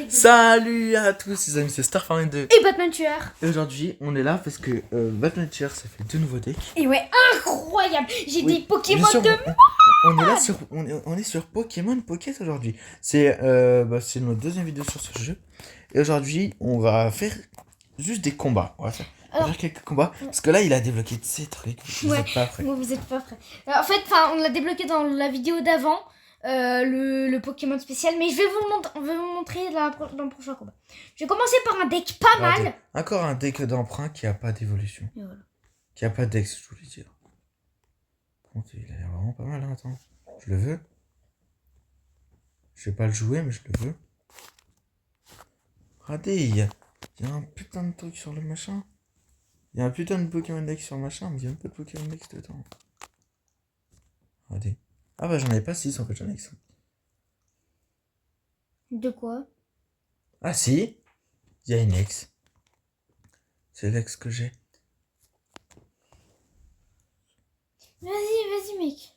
Salut à tous les amis, c'est Starfarm 2 et Batman Tueur. Et aujourd'hui on est là parce que Batman Tueur ça fait 2 nouveaux decks. Et ouais, incroyable. J'ai Oui, des Pokémon bien sûr, de on est là sur on est sur Pokémon Pocket aujourd'hui. C'est notre deuxième vidéo sur ce jeu. Et aujourd'hui on va faire juste des combats. On va faire quelques combats parce que là il a débloqué de ces trucs. Vous êtes pas prêts. Moi, vous êtes pas prêts. En fait, on l'a débloqué dans la vidéo d'avant. Le Pokémon spécial, mais je vais vous montrer dans le prochain combat. Je vais commencer par un deck pas mal. Encore un deck d'emprunt qui a pas d'évolution. Voilà. Qui a pas d'ex, je voulais dire. Bon, il a l'air vraiment pas mal, hein, attends. Je le veux. Je vais pas le jouer, mais je le veux. Regardez, il y a un putain de truc sur le machin. Il y a un putain de Pokémon Dex sur le machin, mais il y a un peu de Pokémon Dex dedans. Regardez. Ah bah j'en avais pas 6 en fait, j'en ai que 5. De quoi? Ah si, il y a une ex. C'est l'ex que j'ai. Vas-y, mec.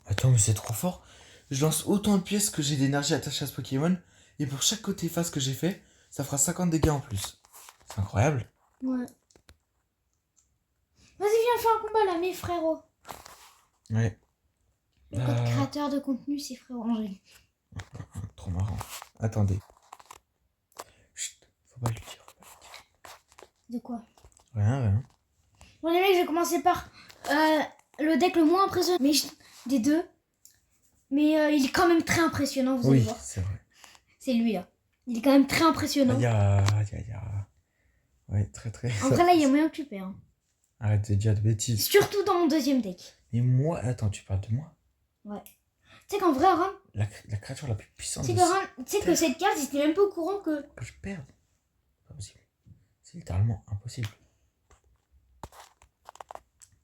Attends, mais c'est trop fort. Je lance autant de pièces que j'ai d'énergie attachée à ce Pokémon. Et pour chaque côté face que j'ai fait, ça fera 50 dégâts en plus. C'est incroyable. Ouais. Vas-y, viens faire un combat là, mes frérots. Ouais. Le code créateur de contenu, c'est frérot. Trop marrant. Attendez. Chut, faut pas lui dire. De quoi? Rien. Bon les mecs, je vais commencer par le deck le moins impressionnant des deux. Mais il est quand même très impressionnant, vous allez voir. Oui, c'est vrai. C'est lui là. Il est quand même très impressionnant. Ouais, très. En vrai là, il y a moyen que tu perds. Hein. Arrête de dire de bêtises. Surtout dans mon deuxième deck. Mais moi, attends, tu parles de moi? Ouais. Tu sais qu'en vrai, Ram, la créature la plus puissante. Tu sais que cette carte, j'étais même pas au courant que je perds. Pas possible. C'est littéralement impossible.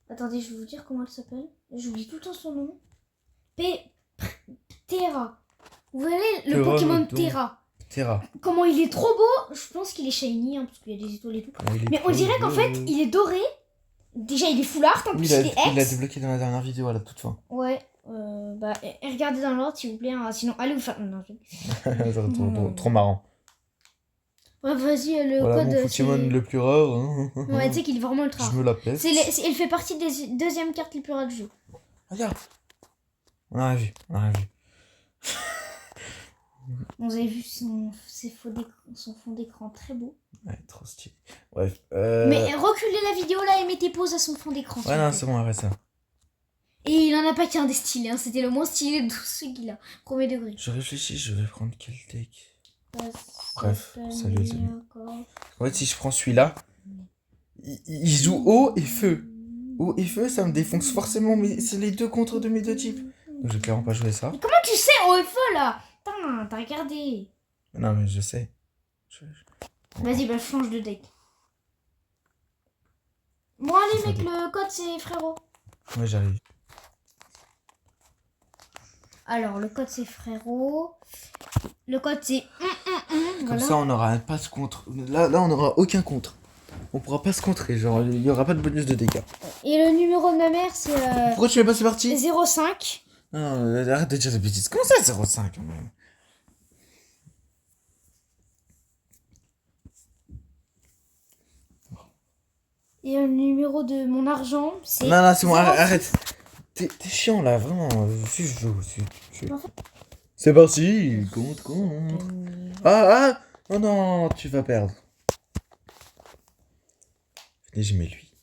Attendez, je vais vous dire comment elle s'appelle. J'oublie tout le temps son nom. Terra. Vous voyez le Pokémon Terra. Comment il est trop beau. Je pense qu'il est shiny, hein, parce qu'il y a des étoiles et tout. Mais on dirait qu'en fait, il est doré. Déjà, il est full art, en plus il est ex. Il l'a débloqué dans la dernière vidéo à la toute fin. Ouais. Regardez dans l'ordre, s'il vous plaît. Hein, sinon, allez vous faire... Non, trop marrant. Ouais, vas-y, le voilà, code... mon Pokémon le plus rare. Hein. Ouais, tu sais qu'il est vraiment ultra rare. Je me la pète. Il fait partie des deuxièmes cartes les plus rares du jeu. Regarde. On a vu. Vous avez vu son fond d'écran très beau. Ouais, trop stylé. Bref. Mais reculez la vidéo là et mettez pause à son fond d'écran. Ouais, non, c'est bon, arrête ça. Et il en a pas qu'un des stylés, hein. C'était le moins stylé de tous ceux qu'il a. Premier degré. Je réfléchis, je vais prendre quel deck. Bref, salut les amis. En fait, si je prends celui-là, il joue eau et feu. Eau et feu, ça me défonce forcément, mais c'est les deux contre de mes deux types. Donc, je vais clairement pas jouer ça. Mais comment tu sais eau et feu là? Putain, t'as regardé. Non, mais je sais. Vas-y, je change de deck. Bon, allez, mec, le code c'est frérot. Ouais, j'arrive. Alors, le code c'est frérot. Le code c'est... Comme voilà. ça, on aura pas de contre. Là, on aura aucun contre. On pourra pas se contrer, genre, il y aura pas de bonus de dégâts. Et le numéro de ma mère c'est... Pourquoi tu mets pas c'est parti? 05. Non, arrête de dire des bêtises. Comment ça, 05 quand même? Et le numéro de mon argent, c'est... Non, c'est bon, arrête. T'es chiant là, vraiment. Si je joue. C'est parti, compte. Oh non, tu vas perdre. Venez, je mets lui.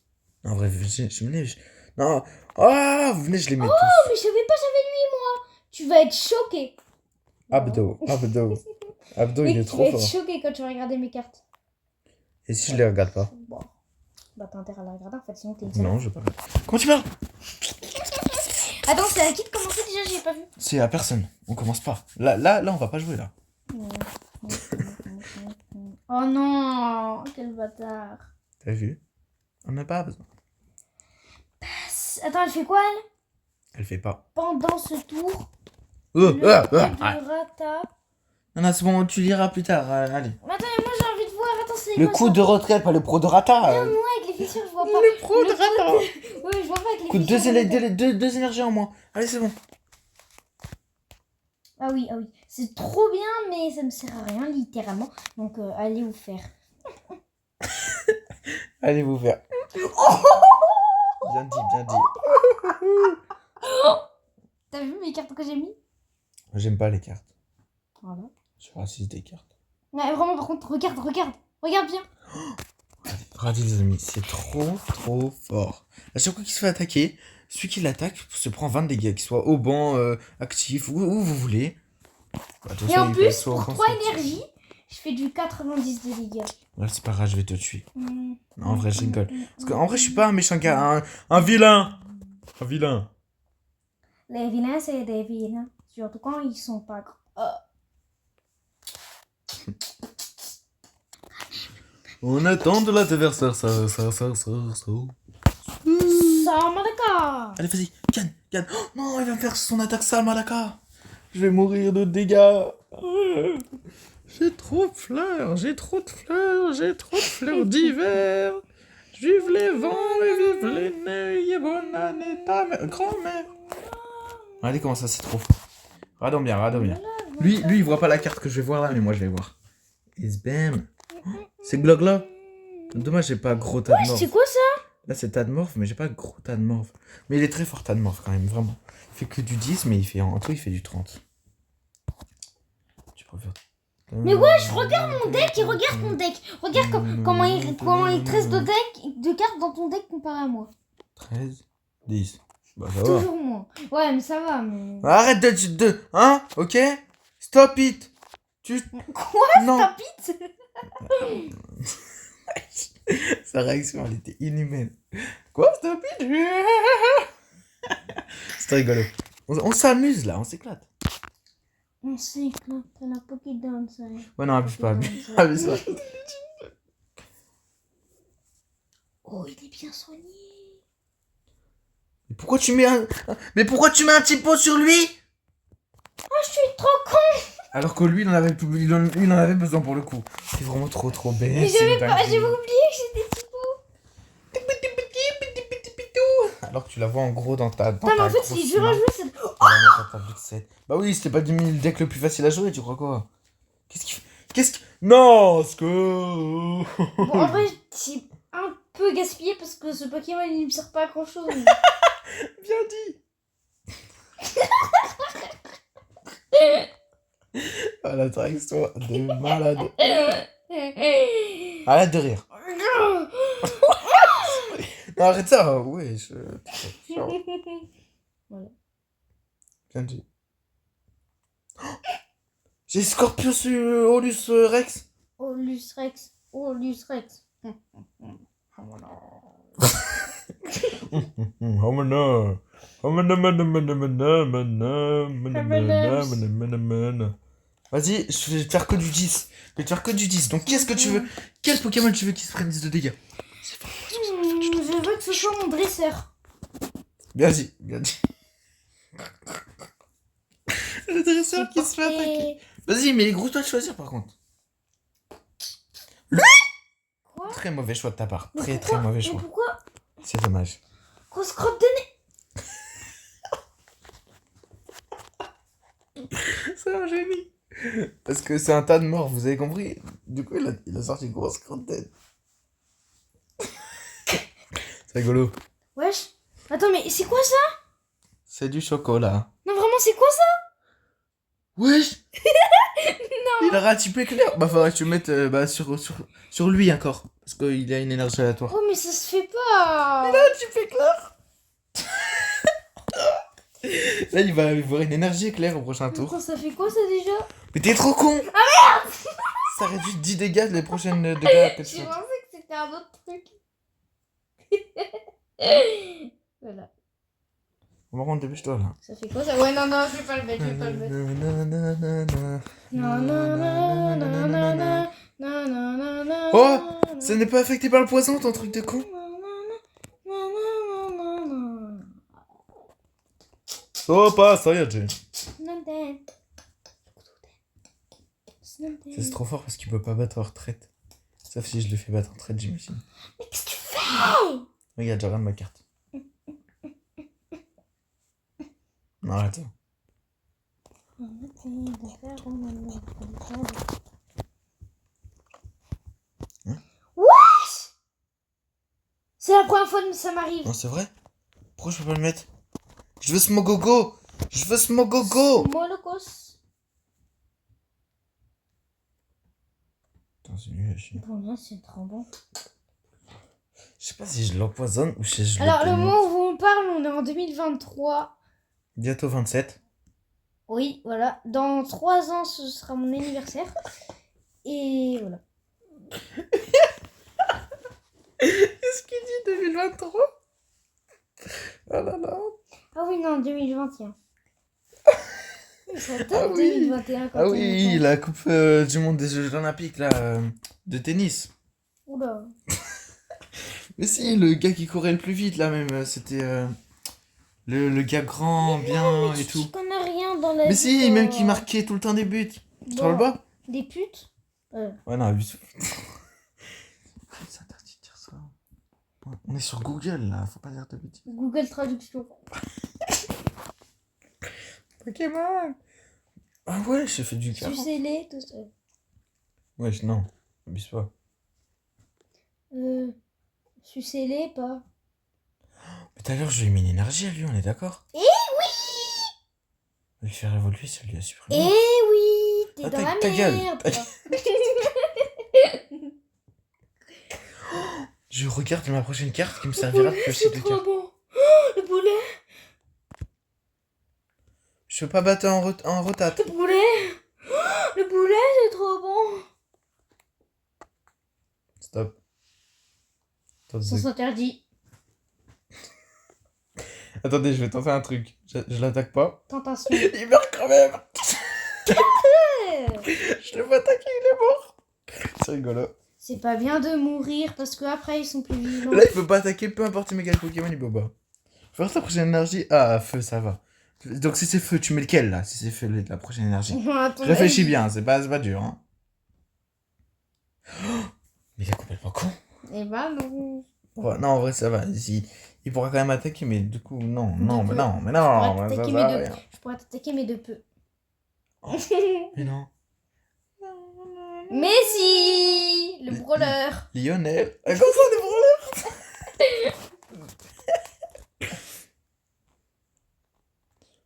En vrai, je mets lui. Non, venez, je les mets tous. Oh, mais je savais pas j'avais lui, moi. Tu vas être choqué. Abdo, il est trop fort. Tu vas être choqué quand tu vas regarder mes cartes. Et si je les regarde pas? Bon. Bah t'as intérêt à la regarder en fait, sinon t'es une salope. Non, je vais pas regarder. Comment tu parles? Attends, c'est à qui de commencer déjà? J'ai pas vu. C'est à personne, on commence pas. Là, on va pas jouer là. Oh non, quel bâtard. T'as vu? On n'a pas besoin. Attends, elle fait quoi elle? Elle fait pas. Pendant ce tour, Rata. Non, c'est bon, tu liras plus tard, allez. Mais attends, moi j'ai envie de voir, attends, c'est Le coup de retrait, pas le pro de Rata. Non, moi avec les fissures, je vois pas. Le pro de Rata. Oui, je vois pas avec les Coup de fissures. deux énergies en moins. Allez, c'est bon. Ah oui. C'est trop bien, mais ça me sert à rien, littéralement. Donc, allez vous faire. Allez vous faire. Bien dit. T'as vu mes cartes que j'ai mis? J'aime pas les cartes. Voilà. Je suis raciste des cartes. Ouais, vraiment, par contre, regarde bien. Regardez les amis, c'est trop fort. À chaque fois qu'il se fait attaquer, celui qui l'attaque se prend 20 dégâts, qu'il soit au banc, actif, où vous voulez. Bah, Et en plus, pour 3 énergies, je fais du 90 de dégâts. Ouais, c'est pas grave, je vais te tuer. Non, en vrai, je rigole. Parce qu'en vrai, je suis pas un méchant gars, un vilain. Un vilain. Les vilains, c'est des vilains. Surtout quand ils sont pas grands. On attend de l'adversaire, ça. Malaka. Allez, vas-y, Ken. Oh, non, il va me faire son attaque sale, Malaka. Je vais mourir de dégâts. J'ai trop de fleurs d'hiver. Vive les vents et vive les neiges, bonne année ta grand-mère. Regardez comment ça, c'est trop fort. Radons bien. Lui, il voit pas la carte que je vais voir là, mais moi je vais voir. Et bam. C'est Glogla. Dommage, j'ai pas gros tas de morph. C'est quoi ça? Là, c'est tas de morph, mais j'ai pas gros tas de morph. Mais il est très fort, tas de morph quand même, vraiment. Il fait que du 10, mais en tout, il fait du 30. Tu préfères. Mais wesh, regarde mon deck et regarde ton deck. Regarde comment il tresse de cartes dans ton deck comparé à moi. 13, 10. Bah, ça va. Toujours moins. Ouais, mais ça va. Mais... Arrête de. Hein? Ok? Stop it! Quoi? Non. Stop it? Sa réaction, elle était inhumaine. Quoi? Stop it? C'est rigolo. On s'amuse là, on s'éclate. On s'éclate, t'as la peau qui donne ça. Ouais, non, abuse pas. Oh, il est bien soigné. Mais pourquoi tu mets un petit pot sur lui? Oh, je suis trop con. Alors que lui, il en avait besoin pour le coup. C'est vraiment trop bête. Mais j'avais oublié que j'étais typo. Alors que tu la vois en gros dans ta. Non, mais en fait, c'est dur à jouer cette. Bah oui, c'était pas le deck le plus facile à jouer, tu crois quoi? Qu'est-ce que. Non, ce que. Bon, en vrai, j'ai un peu gaspillé parce que ce Pokémon il me sert pas à grand chose. Bien dit. Ah, la traction de malade. Arrête de rire. Non, arrête ça, ouais, Voilà. Bien dit. J'ai Scorpius Olus Rex. Olus Rex. Vas-y, je vais faire que du 10. Donc, qu'est-ce que tu veux? Quel Pokémon tu veux qui se prenne 10 de dégâts? Je veux que ce soit mon dresseur. Bien dit. Le dresseur qui se fait attaquer. Vas-y, mais gros-toi de choisir par contre. Lui? Quoi? Très mauvais choix de ta part. Très mauvais choix. Mais pourquoi? C'est dommage. Grosse crotte de nez. C'est un génie. Parce que c'est un tas de morts, vous avez compris? Du coup, il a sorti une grosse crotte de tête. C'est rigolo. Wesh. Attends, mais c'est quoi ça? C'est du chocolat. Non, vraiment, c'est quoi ça? Wesh. Non. Il a un type éclair. Bah, faudrait que tu le mettes sur lui encore. Parce qu'il a une énergie aléatoire. Oh, mais ça se fait pas. Il a un type éclair. Là, il va avoir une énergie éclair au prochain tour. Attends, ça fait quoi ça déjà? Mais t'es trop con. Ah merde. Ça réduit 10 dégâts les prochaines dégâts que tu J'ai fais. pensé que c'était un autre truc. Voilà. On va rendre dépêche-toi là. Ça fait quoi ça? Ouais, non, je vais pas le mettre, Oh, ça n'est pas affecté par le poison, ton truc de con. Oh, pas ça, y a déjà. C'est trop fort parce qu'il peut pas battre en retraite. Sauf si je le fais battre en retraite, j'imagine. Mais qu'est-ce que tu fais? Regarde, je regarde ma carte. Non, arrête. Wesh! C'est la première fois que ça m'arrive. Non, c'est vrai? Pourquoi je peux pas le mettre? Je veux Smogogo! Je veux Smogogo! Molokos. Attends, c'est nul à chier. Pour moi, c'est trop bon. Je sais pas si je l'empoisonne ou si je Alors, le le moment où on parle, on est en 2023. Bientôt 27. Oui, voilà. Dans 3 ans, ce sera mon anniversaire. Et voilà. Qu'est-ce qu'il dit 2023? Oh là là. Ah oui, non, 2021. Ça Ah date oui. 2021 quand Ah oui, la coupe du monde des Jeux Olympiques, là, de tennis. Oula. Mais si, le gars qui courait le plus vite, là, même, c'était le gars grand, bien, et tout. Je connais rien dans la Mais vie, si, même qui marquait tout le temps des buts. Tu te le bas? Des putes Ouais, non, lui... C'est interdit de dire ça. On est sur Google, là, faut pas dire de bêtises. Google Traduction. Pokémon. Ah ouais, j'ai fait du carreau. Sucez-les, tout ça. Ouais, non, abuse pas. Sucez-les, pas. Mais tout à l'heure, je lui ai mis une énergie à lui, on est d'accord? Eh oui! On va lui faire évoluer, ça lui a supprimé. Eh oui! T'es Ah, dans la ta gueule. merde. Je regarde ma prochaine carte qui me servira de piocher de trop cartes. bon. Oh, le boulet. Je peux pas battre en rotate. Le boulet. Oh, le boulet, c'est trop bon. Stop. Sens interdit. Attendez, je vais tenter un truc. Je l'attaque pas. Tentation. Il meurt quand même. Je le vois attaquer, il est mort. C'est rigolo. C'est pas bien de mourir parce que après ils sont plus vivants. Là, il peut pas attaquer, peu importe les méga Pokémon, il peut pas. Faut voir sa prochaine énergie. Ah, feu, ça va. Donc, si c'est feu, tu mets lequel là? Si c'est feu, la prochaine énergie. Réfléchis bien, c'est pas dur. Hein. Oh, mais il est complètement con. Eh ben non. Ouais, non, en vrai, ça va. Il pourra quand même attaquer, mais du coup, non. De peu. Je pourrais t'attaquer, mais de peu. Mais non. Messi, le brawler. Lionel. Comme ça, des brawlers.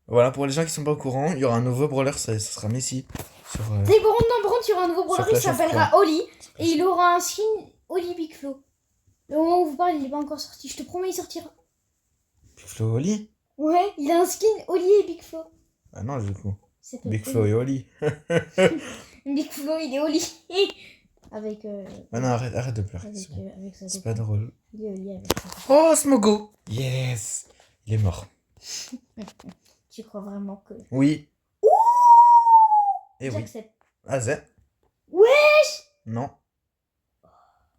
Voilà, pour les gens qui sont pas au courant, il y aura un nouveau brawler, ça sera Messi. Sur, T'es bon, non, par contre, il y aura un nouveau brawler, il Clash of s'appellera Oli. Et il aura un skin Oli Big Flo. Le moment où vous parlez, il est pas encore sorti. Je te promets, il sortira. Big Flo et Oli? Ouais, il a un skin Oli et Big Flo. Ah non, du coup. C'est Big Flo et Oli. Big Flo, il est Oli. Avec. Ah non, arrête de pleurer. Avec sa C'est pas drôle. Il est Oli avec ça. Oh, Smogo! Yes! Il est mort. Tu crois vraiment que. Oui. Et oui. J'accepte. Ah, Zé? Wesh! Non.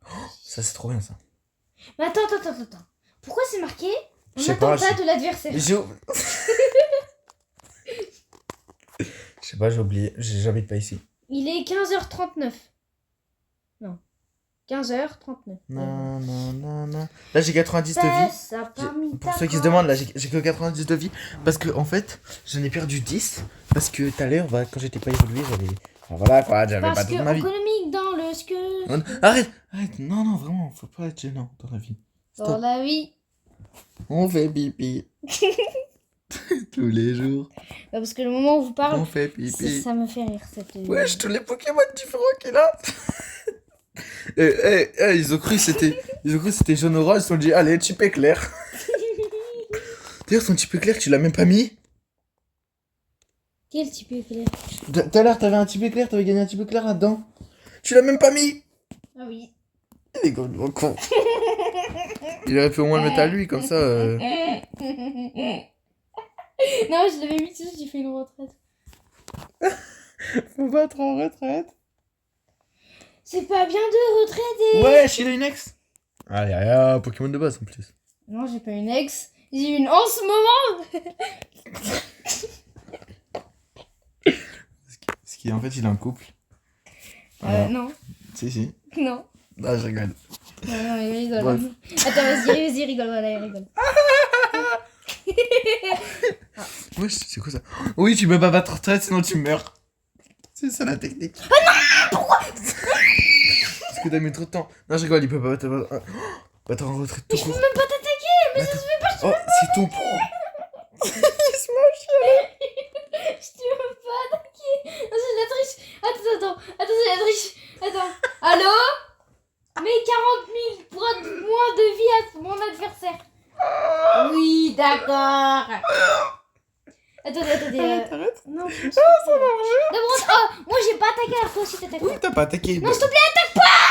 Oh, ça, c'est trop bien, ça. Mais attends. Pourquoi c'est marqué Je sais pas, attentat de l'adversaire? Je sais pas, j'ai oublié. J'habite pas ici. Il est 15h39. Non. 15h39. Non. Là, j'ai 90 de vie. Pour ceux qui se demandent, là, j'ai que 90 de vie. Parce que, en fait, j'en ai perdu 10. Parce que tout à l'heure, quand j'étais pas évolué, j'avais. Enfin, voilà quoi, j'avais pas toute ma vie. Économique dans le ce Arrête. Non, vraiment, faut pas être gênant dans la vie. Dans Stop. la vie. On fait pipi. Tous les jours. Bah, parce que le moment où vous parlez, On fait pipi. ça me fait rire cette. Wesh, tous les Pokémon différents qu'il a. Ils ont cru que c'était jaune orange, ils se sont dit allez, type éclair. D'ailleurs, son type éclair, tu l'as même pas mis. Quel type éclair? Tout à l'heure, t'avais un type éclair, t'avais gagné un type éclair là-dedans. Tu l'as même pas mis. Ah oui. Il est complètement con. Il aurait pu au moins le mettre à lui, comme ça. Non, je l'avais mis dessus, j'ai fait une retraite. Faut pas être en retraite. C'est pas bien de retraiter. Wesh, il a une ex. Allez, Pokémon de base en plus. Non, j'ai pas une ex. J'ai une en ce moment. Ce qui en fait, il a un couple. Voilà. Non. Si. Non. Ah, je rigole. Non, il rigole. Bref. Attends, vas-y, rigole, voilà, il rigole. Wesh, c'est quoi ça? Oui, tu peux pas battre retraite, sinon tu meurs. C'est ça la technique. Ah non, pourquoi? Parce que t'as mis trop de temps. Non, je rigole, il peut pas battre en retraite tout Mais je court. peux même pas t'attaquer, mais ça se fait pas, je te Oh, c'est ton pro. Il se moche. Je te veux pas attaquer. Non, c'est de la triche. Attends, c'est la triche. Attends. Allô? Mets 40 000 points de moins de vie à mon adversaire. Oui, d'accord. Attendez. Arrête. Non, je me suis Ça marche. D'abord, moi j'ai pas attaqué, alors toi aussi t'attaques. Oui, t'as pas attaqué. Non, s'il te plaît, attaque pas.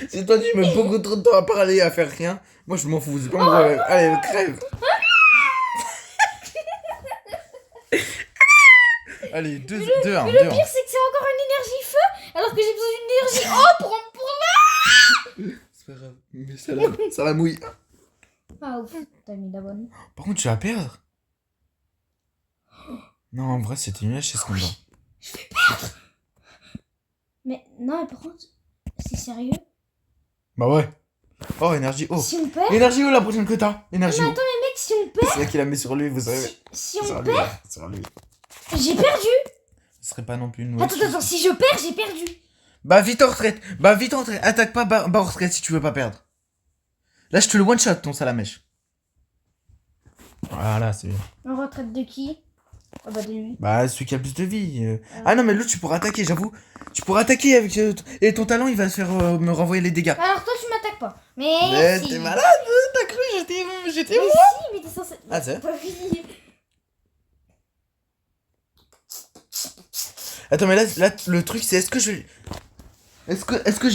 Si toi tu mets beaucoup trop de temps à parler et à faire rien, moi je m'en fous, c'est pas mon problème. Allez, crève. Allez, 2-1. Le pire, c'est que c'est encore une énergie feu, alors que j'ai besoin d'une énergie pour là. C'est pas grave, mais ça la mouille. Ah ouf, t'as mis la bonne. Par contre, tu vas perdre. Non, en vrai, c'était nul chez ce combat. Je vais perdre. Mais non, mais par contre, c'est sérieux. Bah ouais. Oh, énergie haut. Si on perd. Énergie haut la prochaine que t'as. Énergie Mais haut. attends, mais mec, si on perd. C'est là qu'il la met sur lui, vous savez. Si on Sur lui, perd, sur lui. j'ai perdu. Ce serait pas non plus une Attends, si je perds, j'ai perdu. Bah vite en retraite. Attaque pas, bas en retraite si tu veux pas perdre. Là, je te le one shot ton salamèche. Voilà, c'est bien. En retraite de qui? Ah bah de lui. Bah celui qui a plus de vie. Ah non mais l'autre tu pourras attaquer, j'avoue. Tu pourras attaquer avec et ton talent il va faire me renvoyer les dégâts. Alors toi tu m'attaques pas. Mais si. T'es malade, t'as cru j'étais Mais moi. si, mais t'es censé. Ah c'est. Pas fini. Attends mais là le truc c'est est-ce que je vais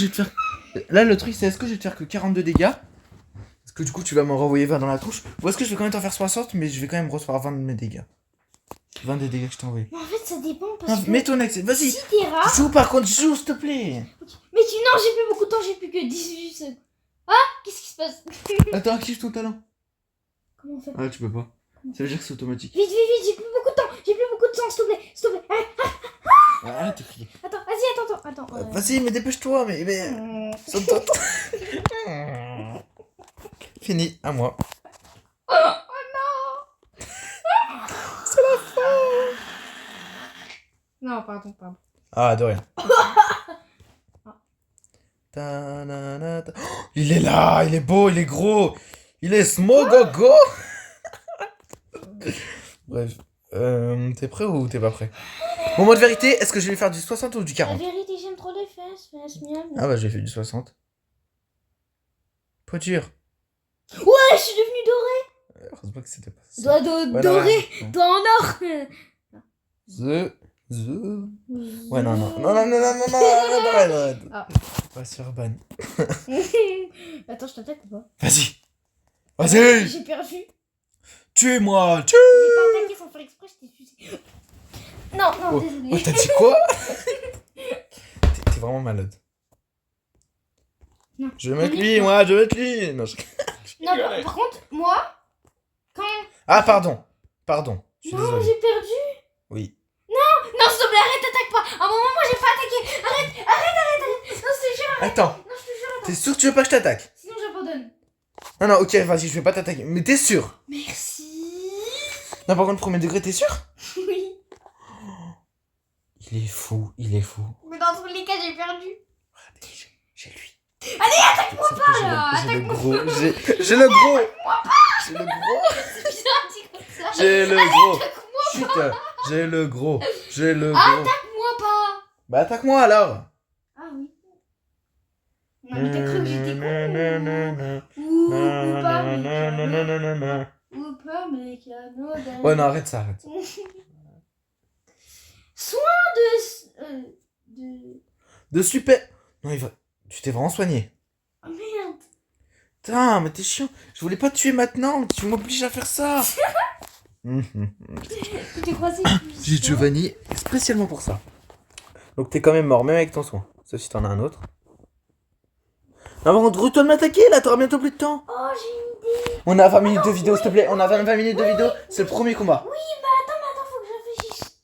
te faire. Là le truc c'est est-ce que je vais te faire que 42 dégâts. Parce que du coup tu vas me renvoyer 20 dans la tronche. Ou est-ce que je vais quand même t'en faire 60 mais je vais quand même recevoir 20 de mes dégâts. 20 des dégâts que je t'ai envoyés. Mais en fait ça dépend parce que. Mets ton accès, vas-y. Si t'es rare. Joue par contre, joue s'il te plaît. Mais non, j'ai plus beaucoup de temps, j'ai plus que 18 secondes. Ah, qu'est-ce qui se passe? Attends, active ton talent. Comment on fait? Ah tu peux pas. Ça veut dire que c'est automatique. Vite, j'ai plus beaucoup de temps, s'il te plaît, Arrête. Arrête de crier. Attends, vas-y, attends. Vas-y, mais dépêche-toi, mais... Saute-toi. Fini, à moi. Oh non. C'est la fin. Non, pardon. Ah, de rien. Ta-na-na-ta. Oh, il est là, il est beau, il est gros. Il est smogogo. Bref. T'es prêt ou t'es pas prêt? Moment de vérité, est-ce que je vais faire du 60 ou du La 40? vérité, j'aime trop les fesses, miam. Ah bah j'ai fait du 60. Poiture. Ouais, je suis devenue dorée. Heureusement que c'était pas ça. Doigt doré, non. doigt en or. Ouais, non. Arrête. Ah. On va se faire ban. Attends, je t'attaque ou pas? Vas-y. J'ai perdu. Tue-moi. J'ai pas attaqué sans faire exprès, je t'ai sucé. Non, désolé. Oh, t'as dit quoi? T'es vraiment malade. Non. Je vais mettre lui, moi, je vais mettre lui. Non, Non, par contre, moi, quand... Ah, pardon. Je suis Non, désolé. j'ai perdu. Oui. Non, s'il te plaît, arrête, t'attaques pas. À un moment, moi, j'ai pas attaqué. Arrête. Non, je te jure, arrête. Attends. Non, je te jure, attends. T'es sûr que tu veux pas que je t'attaque? Sinon, j'abandonne. Non, ok, vas-y, je vais pas t'attaquer. Mais t'es sûr? Merci. Non, par contre, premier degré, t'es sûr? Oui. Il est fou. Mais dans tous les cas, j'ai perdu. Regardez, j'ai lui. Allez, attaque-moi pas, là. J'ai le gros. J'ai le gros. C'est bizarre, dit comme ça. J'ai le gros. Chut. J'ai le gros. Attaque-moi pas. Bah attaque-moi alors. Ah oui. Non, mais t'as cru que j'étais con. Ou pas, mais canot. Ouais, non, arrête ça, arrête. Soin De super. Non, tu t'es vraiment soigné. Oh merde. Putain, mais t'es chiant. Je voulais pas te tuer maintenant. Tu m'obliges à faire ça. Tu croisé. J'ai Giovanni spécialement pour ça. Donc t'es quand même mort, même avec ton soin. Sauf si t'en as un autre. Non, par contre, retourne m'attaquer là, t'auras bientôt plus de temps. Oh, j'ai une idée. On a 20 minutes de vidéo, s'il te plaît. On a 20 minutes de vidéo. C'est le premier combat. Oui, mais attends, faut que je réfléchisse.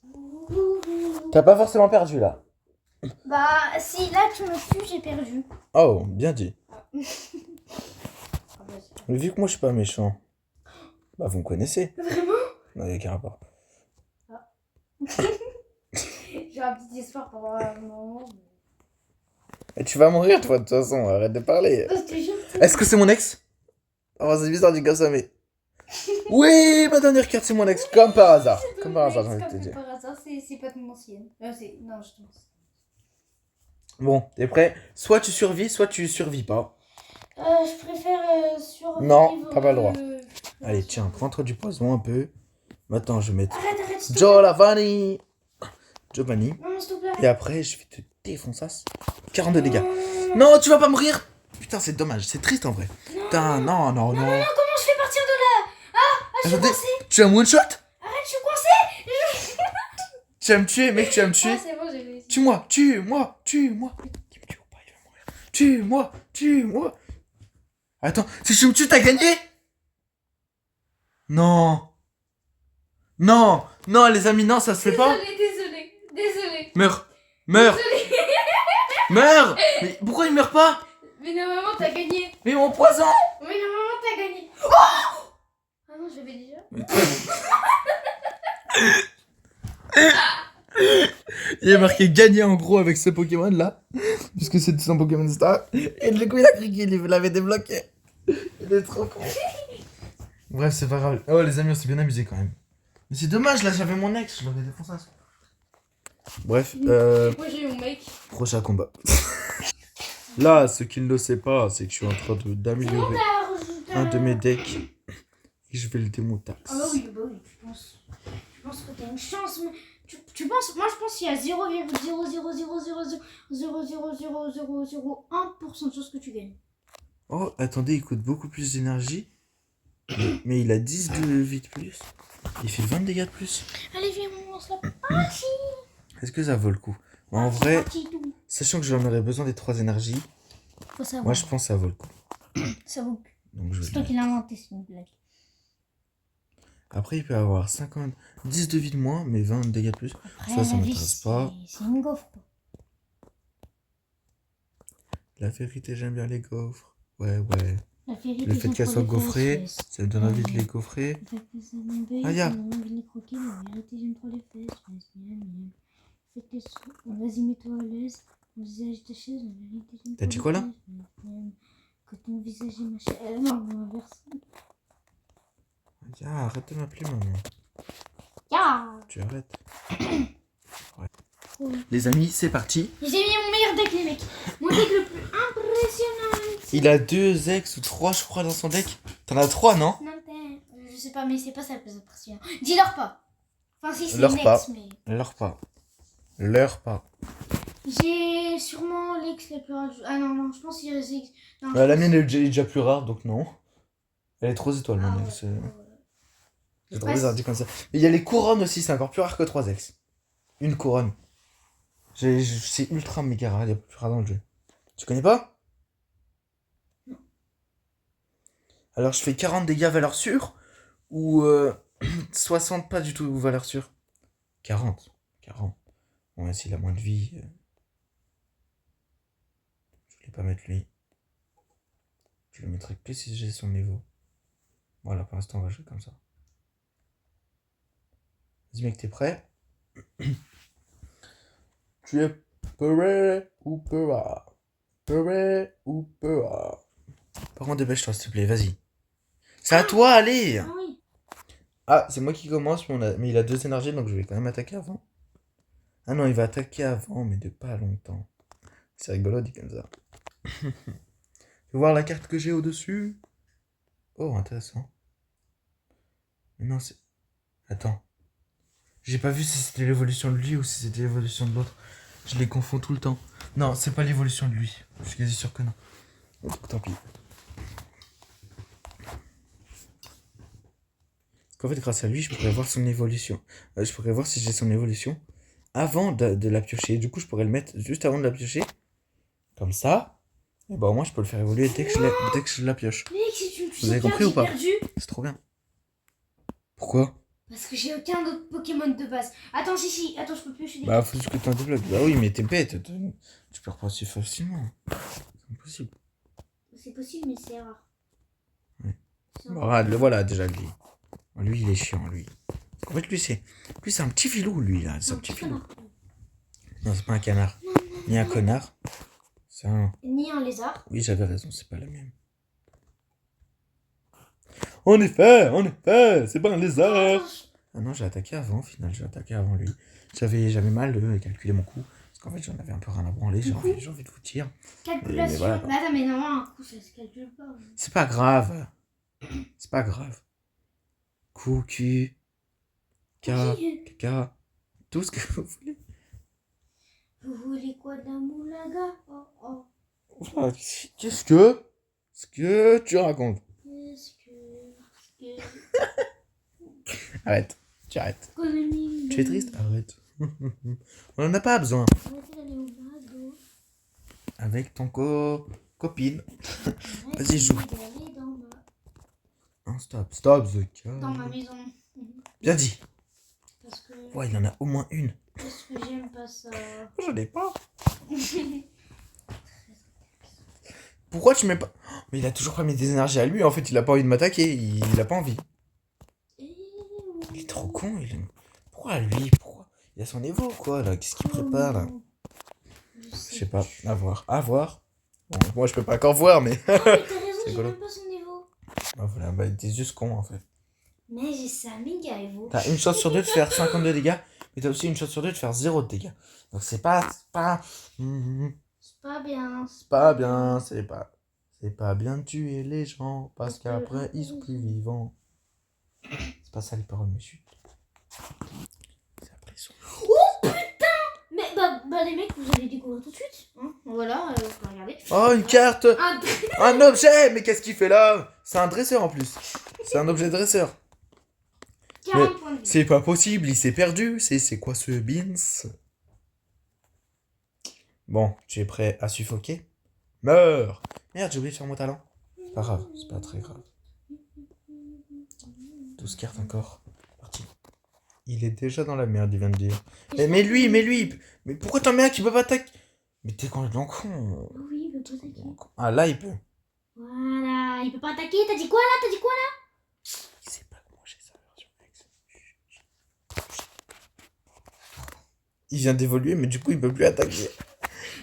T'as pas forcément perdu là. Bah, si là tu me tues, j'ai perdu. Oh, bien dit. Mais vu que moi je suis pas méchant, bah vous me connaissez. Vraiment? Non, il n'y a aucun rapport. J'ai un petit espoir pour un moment. Et tu vas mourir, toi, de toute façon, arrête de parler. Je te jure. Est-ce que c'est mon ex? Oh, c'est bizarre dit comme ça, mais. Oui, ma dernière carte, c'est mon ex, comme par hasard. Comme par hasard, j'ai envie de te dire. Comme par hasard, c'est pas ton ancienne. Non, je pense. Bon, t'es prêt? Soit tu survis, soit tu survis pas. Je préfère survivre. Non, t'as pas le droit. Allez, tiens, prends-toi du poison un peu. Maintenant, je vais mettre Arrête, s'il te Giovanni. Giovanni. plaît. Non, s'il te plaît. Et après, je vais te défoncer. 42 dégâts. Non, tu vas pas mourir. Putain, c'est dommage, c'est triste en vrai. Putain, non. Non, comment je fais partir de là? Je suis Attendez, coincée. tu as one shot? Arrête, je suis coincée. Tu vas me tuer, mec, tu vas me tuer. Ah, c'est bon, j'ai réussi. Tue-moi. Il me tue ou pas, il va mourir. Tue-moi. Attends, si je me tue, t'as gagné? Non, les amis, non, ça se fait pas. Désolée. Meurs. Désolée. Mais pourquoi il meurt pas? Mais normalement, t'as gagné. Mais mon poison. Mais normalement, t'as gagné. Ah non, je l'avais déjà. Il est marqué gagné en gros avec ce Pokémon là. Puisque c'est son Pokémon Star. Et du coup, il a cru qu'il l'avait débloqué. Il est trop con. Bref, c'est pas grave. Oh, les amis, on s'est bien amusé quand même. Mais c'est dommage, là, j'avais mon ex, je l'aurais défoncé. Bref, Moi, j'ai eu mon mec. prochain combat. Là, ce qu'il ne sait pas, c'est que je suis en train d'améliorer un de mes decks. Et je vais le démonter. Ah bah oui, je pense. Je pense que t'as une chance, mais tu penses, moi je pense qu'il y a 0,00000000001% de chances que tu gagnes. Oh, attendez, il coûte beaucoup plus d'énergie. Mais il a 10 de vie de plus. Il fait 20 de dégâts de plus. Allez, viens, on lance la partie. Est-ce que ça vaut le coup? En vrai, Partie, tout. sachant que j'en aurais besoin des 3 énergies, Faut savoir. moi je pense que ça vaut le coup. Ça vaut. Donc je vais C'est toi le qui l'as inventé, c'est une blague. Après, il peut avoir 10 de vie de moins, mais 20 de dégâts de plus. Après, Ça la vie, m'intéresse pas. c'est une gaufre, quoi. La vérité, j'aime bien les gaufres. Ouais. La vérité, Le fait qu'elles soient gaufrées, fesses. ça me donne envie de les gaufrer. Le fait que ça m'embête, Ah, ya. ça me donne envie de les croquer. La vérité, j'aime trop les fesses. Miam, miam. Le fait qu'elles soient... Vas-y, mets-toi à l'aise. Mon visage ta chaise. La vérité, j'aime T'as trop dit les quoi, là? fesses. Miam. Que ton visage est ma chaise. Non, l'inverse. Ya, arrête de m'appeler maman. Ya. Tu arrêtes. Ouais. Les amis, c'est parti. J'ai mis mon meilleur deck, les mecs. Mon deck le plus impressionnant. Il a 2 ex ou 3, je crois, dans son deck. T'en as 3, non? Non, je sais pas, mais c'est pas ça le plus impressionnant. Dis-leur pas. Enfin, si, c'est Leur une pas. ex, mais... Leur pas. J'ai sûrement l'ex la plus rare. Ah non, je pense qu'il y a les ex. Non, La mienne est déjà plus rare, donc non. Elle est trop étoiles, Ah, mon ouais, ex. ouais. J'ai trop bizarre dit comme ça. Mais il y a les couronnes aussi, c'est encore plus rare que 3 ex. Une couronne. C'est ultra méga rare, il y a plus rare dans le jeu. Tu connais pas? Non. Alors je fais 40 dégâts valeur sûre ou 60 pas du tout valeur sûre. 40. Bon, s'il a moins de vie. Je voulais pas mettre lui. Je le mettrai que si j'ai son niveau. Voilà, pour l'instant on va jouer comme ça. Vas-y mec, t'es prêt? Tu es prêt ou pas? Par contre, dépêche-toi, s'il te plaît, vas-y. C'est à toi, allez! Ah oui. Ah, c'est moi qui commence, mais il a 2 énergies, donc je vais quand même attaquer avant. Ah non, il va attaquer avant, mais de pas longtemps. C'est rigolo dit comme ça. Tu veux voir la carte que j'ai au-dessus? Oh, intéressant. Mais non, c'est... Attends. J'ai pas vu si c'était l'évolution de lui ou si c'était l'évolution de l'autre. Je les confonds tout le temps. Non, c'est pas l'évolution de lui. Je suis quasi sûr que non. Donc tant pis. Parce qu'en fait, grâce à lui, je pourrais voir son évolution. Je pourrais voir si j'ai son évolution avant de la piocher. Du coup, je pourrais le mettre juste avant de la piocher. Comme ça. Et bah, au moins, je peux le faire évoluer dès que je la pioche. Mec, si tu me Vous avez compris ou pas? perdu. C'est trop bien. Pourquoi? Parce que j'ai aucun autre Pokémon de base. Attends, attends, je peux piocher des Bah, faut juste que t'en débloques. Bah oui, mais t'es bête. Tu perds pas si facilement. C'est impossible. C'est possible, mais c'est rare. Ouais. Voilà, déjà, lui. Lui, il est chiant, lui. En fait, lui, c'est un petit filou, lui, là. C'est un petit filou. Connard. Non, c'est pas un canard. Ni un connard. C'est un... Ni un lézard. Oui, j'avais raison, c'est pas la même. En effet, c'est pas un lézard. Ah non, j'ai attaqué avant, au final, j'ai attaqué avant lui. J'avais mal calculé mon coup. Parce qu'en fait, j'en avais un peu rien à branler, j'ai envie de vous dire. Calculation. Mais voilà. Mais attends, mais non, un coup, ça se calcule pas. C'est pas grave. C'est pas grave. Coup, cul, caca, tout ce que vous voulez. Vous voulez quoi d'un moulaga? Oh. Voilà, qu'est-ce que tu racontes? Qu'est-ce que... Arrête, tu arrêtes. Tu es triste? Arrête. On en a pas besoin. Avec ton copine. Vas-y, joue. Non, stop, The Dans ma maison. Bien dit. Parce que... Ouais, il y en a au moins une. Parce que j'aime pas ça. Je n'ai pas. Pourquoi tu mets pas... Mais il a toujours pas mis des énergies à lui. En fait, il a pas envie de m'attaquer. Il a pas envie. Il est trop con. Pourquoi lui? Pourquoi? Il a son niveau, quoi, là. Qu'est-ce qu'il prépare, là? Je sais pas. À voir. Bon, moi, je peux pas encore voir, mais... T'as raison, j'ai même pas son niveau. Ah, voilà, bah, t'es juste con, en fait. Mais j'ai ça méga Evo. T'as une chance sur deux de faire 52 dégâts, mais t'as aussi une chance sur deux de faire 0 de dégâts. Donc c'est pas... C'est pas bien. C'est pas bien de tuer les gens, parce qu'après, ils sont plus vivants. C'est pas ça les paroles, monsieur. C'est après, ils sont... Oh putain! Mais bah les mecs, vous allez découvrir tout de suite. Hein, voilà, vous pouvez regarder. Oh, une carte! Un objet! Mais qu'est-ce qu'il fait là? C'est un dresseur en plus. C'est un objet dresseur. 40 points de vie. C'est pas possible, il s'est perdu. C'est quoi ce beans? Bon, tu es prêt à suffoquer? Meurs! Merde, j'ai oublié de faire mon talent. C'est pas grave, c'est pas très grave. 12 cartes encore. Parti. Il est déjà dans la merde, il vient de dire. Mais lui! Mais pourquoi t'en mets un qui peut pas attaquer? Mais t'es complètement con. Oui, il peut pas attaquer. Ah, là, il peut. Voilà, il peut pas attaquer. T'as dit quoi là? Il sait pas comment j'ai sa version X. Il vient d'évoluer, mais du coup, il peut plus attaquer.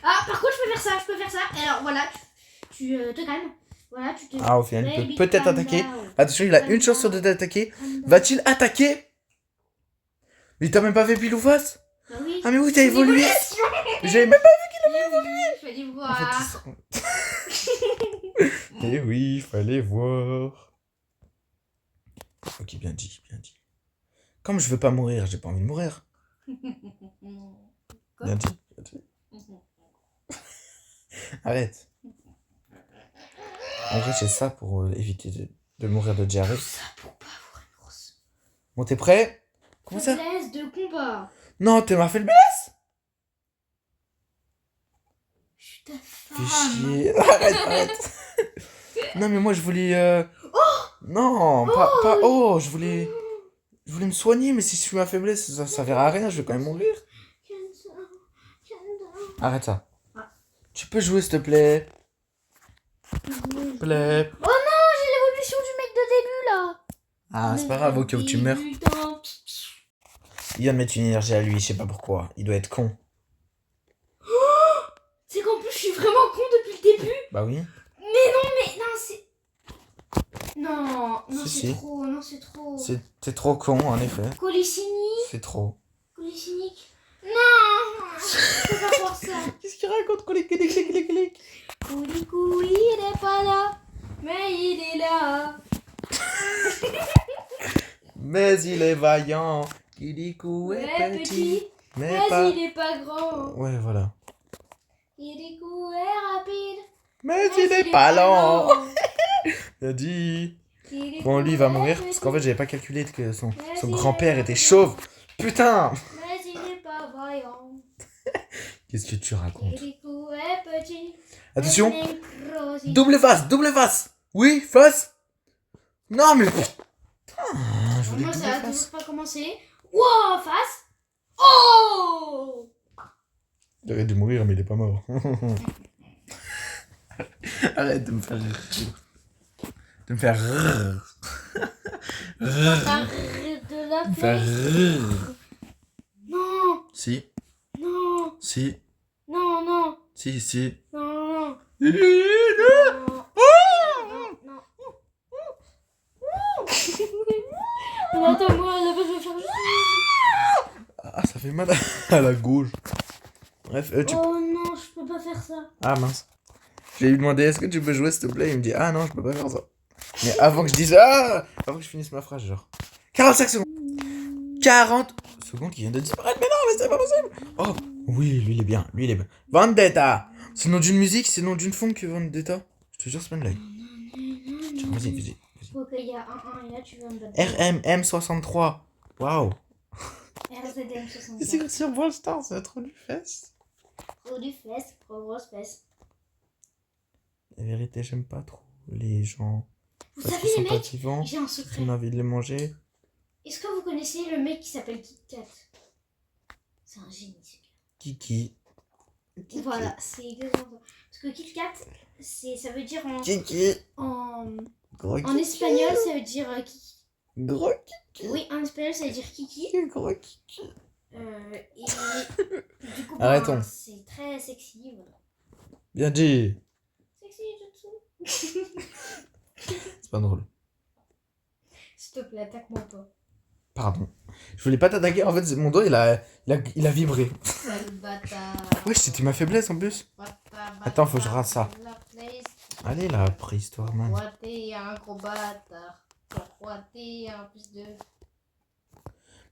Ah, par contre, je peux faire ça. Alors voilà, tu te calmes. Voilà, tu te... Ah, au final, il peut peut-être attaquer. Attention, il a une chance sur deux d'attaquer. Va-t-il attaquer? Mais t'as même pas fait pile ou face? Bah oui. Ah mais oui, t'as évolué. J'avais même pas vu qu'il avait évolué. Fallait En voir. fait, eh oui, fallait voir. Ok, bien dit. Comme je veux pas mourir, j'ai pas envie de mourir. Bien dit. Arrête. En vrai, j'ai ça pour éviter de mourir de diarrhée. Ça pour pas avoir une grosse... Bon, t'es prêt? Comment ça? Faiblesse de combat. Non, t'es ma faiblesse. Je suis ta Fais femme. chier. Arrête. Non, mais moi, je voulais... Non, pas... Oh, je voulais me soigner, mais si je suis ma faiblesse, ça servira à rien, je vais quand même mourir. Arrête ça. Tu peux jouer, s'il te plaît? Plaît. Oh non, j'ai l'évolution du mec de début là. Ah, c'est pas grave, au cas où tu meurs. Il vient de mettre une énergie à lui, je sais pas pourquoi. Il doit être con. C'est qu'en plus, je suis vraiment con depuis le début. Bah oui. Mais non, c'est... Non, Si. c'est trop. T'es trop con, en effet. Colicini. C'est trop. Colicinique. Non, je peux pas faire ça. Qu'est-ce qu'il raconte? Clic. Coulicou, il est pas là, mais il est là. Mais il est vaillant. Kirikou est Ouais, petit. Mais il est pas grand. Ouais, voilà. Kirikou est rapide. Mais il est pas lent. Il a dit. Kirikou Bon, lui, il va est mourir. petit. Parce qu'en fait, j'avais pas calculé que son il grand-père est était pas chauve. Putain. Mais il est pas vaillant. Qu'est-ce que tu racontes? Kirikou est petit. Attention. mais il est grossi. Double face. Oui, face. Non, mais... Putain, je voulais Moi, double ça a face. toujours pas commencé. Wow, face. Oh. Il arrête de mourir, mais il est pas mort. Arrête de me faire rire. De me faire rire. Arrête de la Il fait rrrr. Non, Si, non, si, non, non, si. non, non, Non. non, non. Non, attends, moi, là-bas, je vais faire juste... Ah, ça fait mal à la gauche. Bref, tu... Oh non, je peux pas faire ça. Ah mince. Je lui ai demandé est-ce que tu peux jouer s'il te plaît. Il me dit ah non, je peux pas faire ça. Mais avant que je dise ah, avant que je finisse ma phrase, genre 45 secondes. 40 secondes qui viennent de disparaître. Mais non, mais c'est pas possible. Oh oui, lui il est bien. Lui il est bien. Vendetta. C'est le nom d'une musique, c'est le nom d'une funk Vendetta. Je te jure, c'est pas une blague. Vas-y. Ok, il y a un et là tu vas me battre. RMM63. Waouh. RZM64. C'est sur Brawl Stars, c'est trop du fesse. Trop du fesse, trop grosse fesse. La vérité, j'aime pas trop les gens. Vous Parce savez qu'ils les sont mecs, captivants. j'ai un J'ai secret. envie de les manger. Est-ce que vous connaissez le mec qui s'appelle Kit Kat? C'est un génie ce gars. Kiki. Voilà, c'est exactement ça. Parce que Kit Kat, ça veut dire Kiki. Gros en espagnol, ça veut dire kiki. Gros Kiki. Oui, en espagnol, ça veut dire kiki. Gros Kiki. Et du coup, Arrêtons. c'est très sexy. Voilà. Bien dit. Sexy Jutsu. C'est pas drôle. S'il te plaît, attaque-moi pas. Pardon. Je voulais pas t'attaquer. En fait, mon doigt, il a vibré. Sale bâtard. Ouais, c'était ma faiblesse en plus. Attends, faut que je rate ça. Allez, la préhistoire, man. Toi, t'es un gros bâtard. Toi, t'es un plus de...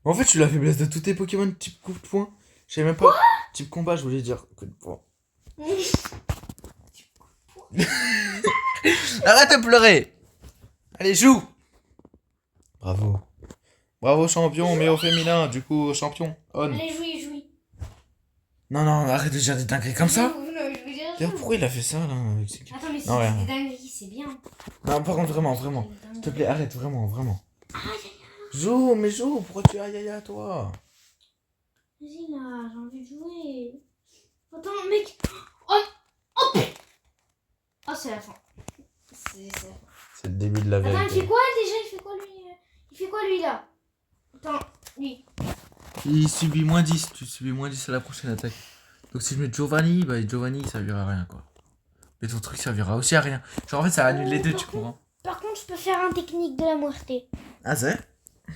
En fait, je suis la faiblesse de tous tes Pokémon type coup de poing. Je savais même pas. Type combat, je voulais dire coup de poing. Arrête de pleurer. Allez, joue. Bravo. Bravo, champion, mais au féminin, du coup, champion. On. Allez, jouis. Non, arrête de dire des dingueries comme ça. Non, je veux dire... D'ailleurs, pourquoi il a fait ça, là avec ses... Attends, mais si Non, c'est rien. des dingueries, c'est bien. Non, par contre, vraiment. S'il te plaît, arrête, vraiment. Joue, pourquoi tu aïe à toi? Vas-y là, j'ai envie de jouer. Attends, mec. Oh, c'est la fin. C'est la fin. C'est le début de la Attends, il vérité. fait quoi déjà? Il fait quoi lui là? Attends, lui. Il subit moins 10, tu subis moins 10 à la prochaine attaque. Donc si je mets Giovanni, bah Giovanni il servira à rien quoi. Mais ton truc servira aussi à rien. Genre en fait ça annule les deux, tu comprends? Par contre, je peux faire un technique de la muerte. Ah c'est?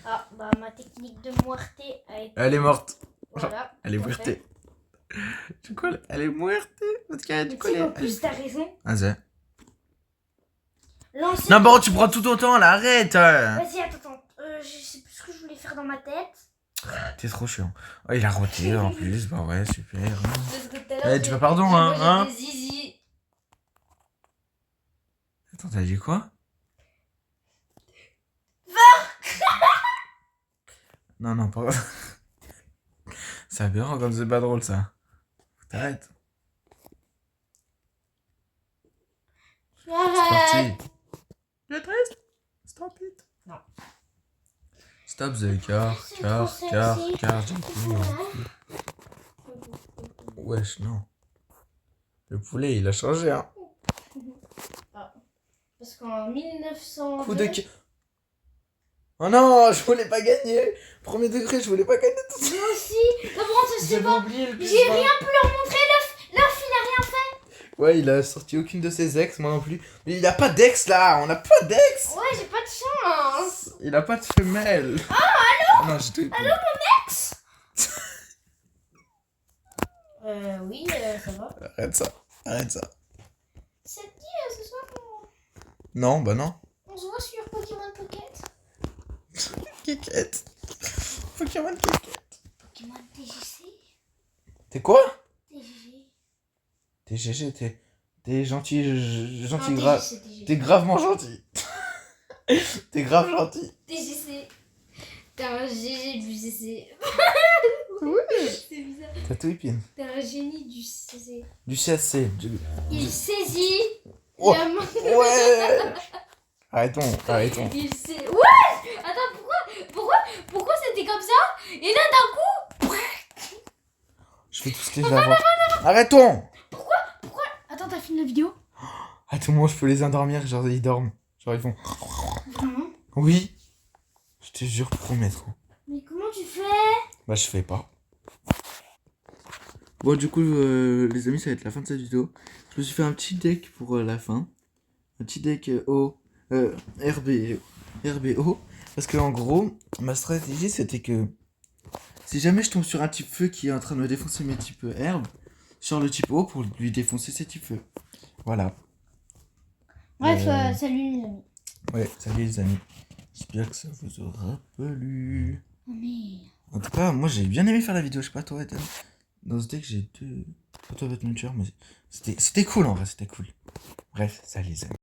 Ah, bah ma technique de muerte a été... Elle est morte. Voilà. Elle est muertée. Du coup, elle est muertée. Parce qu'elle a du coup, En plus, t'as raison. Ah c'est? Lancer... Non bon, tu prends tout ton temps là, arrête. Vas-y, attends. Je sais plus ce que je voulais faire dans ma tête. T'es trop chiant. Oh, il a roté en plus, bah ouais, super. Parce que tout à l'heure, Eh, tu veux pardon, hein? j'ai des zizi. Attends, t'as dit quoi? Non, pas... C'est aberrant comme c'est pas drôle ça. Faut t'arrêtes. C'est Arrête. parti. Tu es triste? Stop it. Non. Stop the car, C'est trop sexy. Wesh, non. Le poulet, il a changé, hein. Parce qu'en 1900... Coup de... Oh non, je voulais pas gagner. Premier degré, je voulais pas gagner tout ça. Moi aussi. Non, bon, ça c'est pas... oublié le plus J'ai bas. rien pu leur montrer. L'œuf, il a rien fait. Ouais, il a sorti aucune de ses ex, moi non plus. Mais il a pas d'ex là, on a pas d'ex. Ouais, j'ai pas de chance. Il a pas de femelle. Ah, non, j'ai tout. Allô, mon ex. Oui, ça va. Arrête ça. Ça te dit ce soir Non, bah non. on se voit sur Pokémon Pocket? Kékette. Pokémon Kékette. Pokémon TGC? T'es quoi? TGG. T'es GG, t'es gentil, gentil Non, grave. TGC, TGC. T'es gravement gentil. T'es grave gentil. TGC. T'es un GG du CC. Oui. C'est bizarre. T'as tout épine. T'es un génie du CC. Du CSC. Il saisit Oh. la main. Ouais. Arrêtons. Il sait. Ouais. Attends, pourquoi c'était comme ça? Et là d'un coup. Je fais tout ce que je vais avoir. Arrêtons. Pourquoi? Attends, t'as fini la vidéo? À tout moment, je peux les endormir, genre ils dorment. Genre ils font. Vraiment? Oui. Je te jure, promettre. Mais Bah, je fais pas. Bon, du coup, les amis, ça va être la fin de cette vidéo. Je me suis fait un petit deck pour la fin. Un petit deck RBO. Parce que, en gros, ma stratégie, c'était que si jamais je tombe sur un type feu qui est en train de me défoncer mes types herbe, je sors le type eau pour lui défoncer ses types feu. Voilà. Bref, salut les amis. Ouais, salut les amis. J'espère que ça vous aura plu. Oh, merde. En tout cas, moi j'ai bien aimé faire la vidéo. Je sais pas toi, Ethan. Dans ce deck, j'ai deux. Pas toi, Batman Tueur, mais c'était cool en vrai, c'était cool. Bref, salut les amis.